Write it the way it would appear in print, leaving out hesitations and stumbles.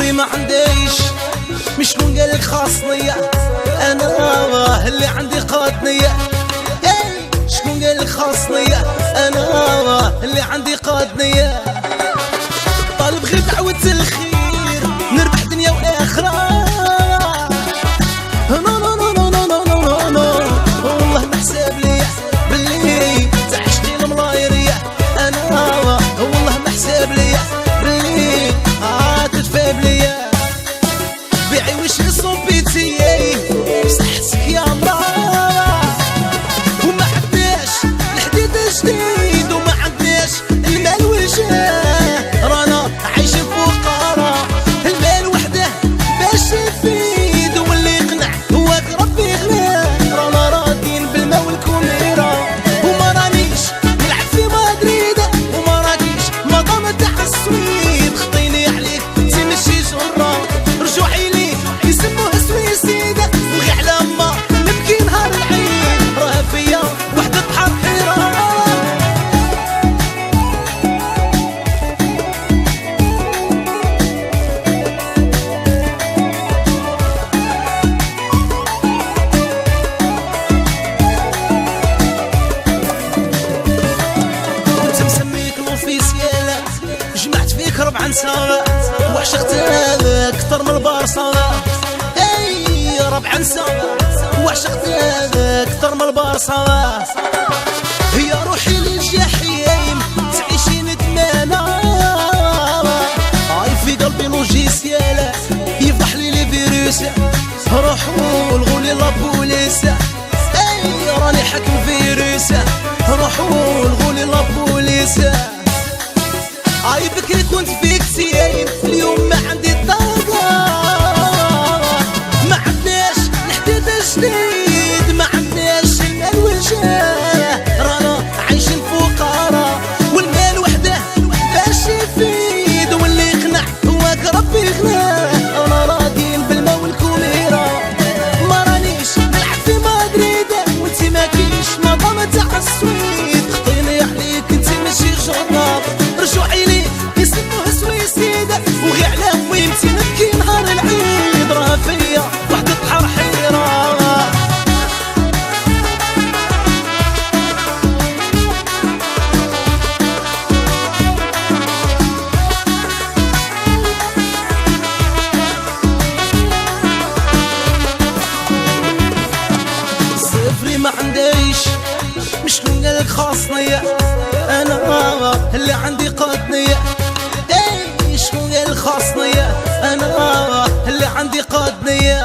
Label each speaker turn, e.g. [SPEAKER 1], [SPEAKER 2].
[SPEAKER 1] صفري ما عنديش، مش شكون قالك خاصني انا اللي عندي قادني. شكون قالك خاصني انا اللي عندي قادني. طالب غير دعوة الخير نربح دنيا واخرة. والله ما حساب ليا باللي تعشقي الملايرية انا، والله ما حساب ليا باللي تدفى بليا. بيعي وش صوبيتي صحتك يا مرا، وما عندناش الحديد جديد وما عندناش المال والجاه، رانا عايشين فقراء. المال وحده باش يفيد واللي يقنع هواك ربي غناه. رانا راضيين بالما والكوميرا وما رانيش نلعب في مدريد، وما راكيش مضامة تاع السويد. خطيني عليك انتي ماشي جرة، رجوعي ليك يسموه سويسيدة. وغي على ما نبكي نهار العيد راه فيا وحدة بحر حيرة. كنت مسميك لوفيسيال، جمعت فيك 4 نساء وعشقتك اكثر من البارصة. 4 نساء وعشقتك اكثر من البارصة. هي روحي للجحيم تعيشي ندمانة. هاي في قلبي لوجيسيال يفضح لي لي فيروس. روحوا الغوا لي لابوليس، راني حاكم فيروس. روحوا الغوا لي لابوليس. هاي بكري كنت فيك سيايم، اليوم ما عندي طاقة. ما عندناش الحديد جديد، ما عندناش المال والجاه، رانا عايشين فقراء. والمال وحده باش يفيد واللي يقنع هواك ربي غناه. رانا راضيين بالما والكوميرا، ما رانيش نلعب في مدريد وانتي ماكيش مضامة تاع السويد. خطيني عليك انتي ماشي جراب، رجوعي لي يسموه سويسيدة. وغي على ويمتي نبكي نهار العيد راه فيا وحدة بحر حيرة. صفري ما عنديش، مش شكون قالك خاصني انا اللي عندي قادني. شكون قالك خاصني انا اللي عندي قادني.